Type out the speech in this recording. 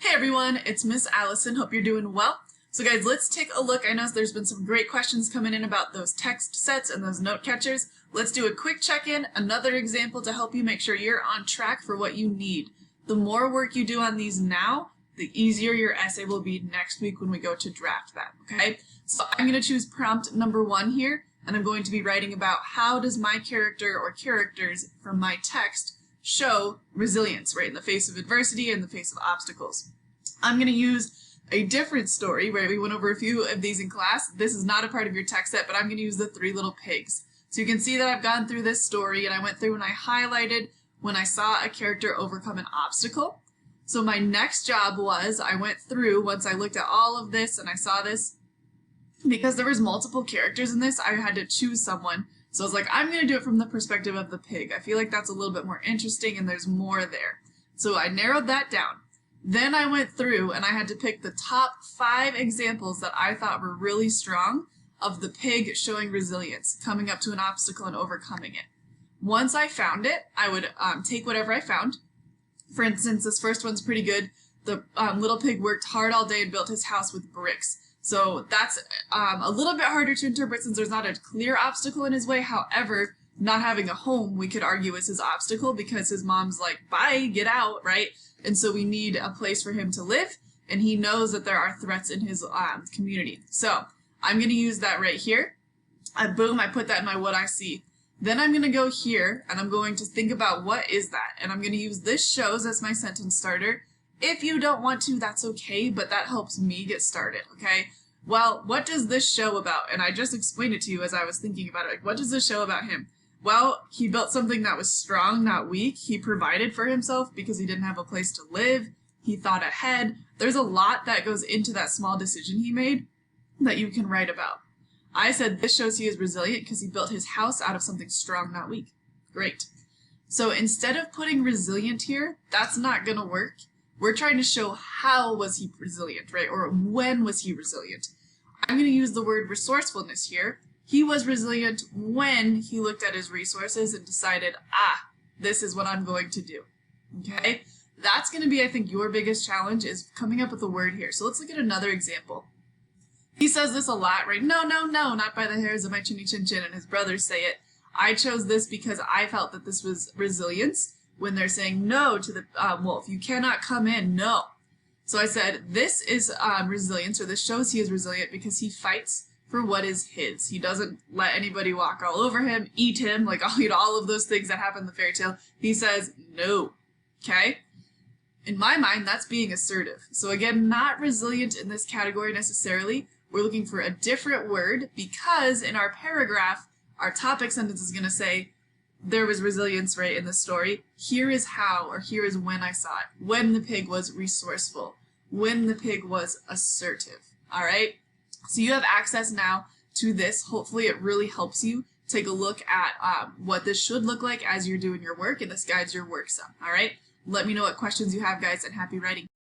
Hey everyone, it's Miss Allison. Hope you're doing well. So guys, let's take a look. I know there's been some great questions coming in about those text sets and those note catchers. Let's do a quick check-in, another example to help you make sure you're on track for what you need. The more work you do on these now, the easier your essay will be next week when we go to draft that, okay? So I'm going to choose prompt number 1 here, and I'm going to be writing about how does my character or characters from my text show resilience, right, in the face of adversity, in the face of obstacles. I'm going to use a different story where we went over a few of these in class. This is not a part of your text set, but I'm going to use the Three Little Pigs. So you can see that I've gone through this story and I went through and I highlighted when I saw a character overcome an obstacle. So my next job was I went through, once I looked at all of this and I saw this, because there was multiple characters in this, I had to choose someone. So I was like, I'm going to do it from the perspective of the pig. I feel like that's a little bit more interesting and there's more there. So I narrowed that down. Then I went through and I had to pick the top 5 examples that I thought were really strong of the pig showing resilience, coming up to an obstacle and overcoming it. Once I found it, I would take whatever I found. For instance, this first one's pretty good. The little pig worked hard all day and built his house with bricks. So that's a little bit harder to interpret since there's not a clear obstacle in his way. However, not having a home, we could argue, is his obstacle because his mom's like, bye, get out, right? And so we need a place for him to live, and he knows that there are threats in his community. So I'm going to use that right here. Boom, I put that in my what I see. Then I'm going to go here, and I'm going to think about what is that? And I'm going to use this shows as my sentence starter. If you don't want to, that's okay, but that helps me get started, okay? Well, what does this show about? And I just explained it to you as I was thinking about it. Like, what does this show about him? Well, he built something that was strong, not weak. He provided for himself because he didn't have a place to live. He thought ahead. There's a lot that goes into that small decision he made that you can write about. I said this shows he is resilient because he built his house out of something strong, not weak. Great. So instead of putting resilient here, that's not going to work. We're trying to show how was he resilient, right? Or when was he resilient? I'm going to use the word resourcefulness here. He was resilient when he looked at his resources and decided, this is what I'm going to do, okay? That's going to be, I think, your biggest challenge is coming up with a word here. So let's look at another example. He says this a lot, right? No, no, no, not by the hairs of my chinny chin chin, and his brothers say it. I chose this because I felt that this was resilience when they're saying no to the wolf. You cannot come in, no. So I said this is resilience, or this shows he is resilient because he fights for what is his. He doesn't let anybody walk all over him, eat him, like all of those things that happen in the fairy tale. He says no, okay? In my mind, that's being assertive. So again, not resilient in this category necessarily. We're looking for a different word because in our paragraph, our topic sentence is going to say, there was resilience, right, in the story. Here is how, or here is when I saw it. When the pig was resourceful. When the pig was assertive. All right? So you have access now to this. Hopefully it really helps you take a look at what this should look like as you're doing your work, and this guides your work some. All right? Let me know what questions you have, guys, and happy writing.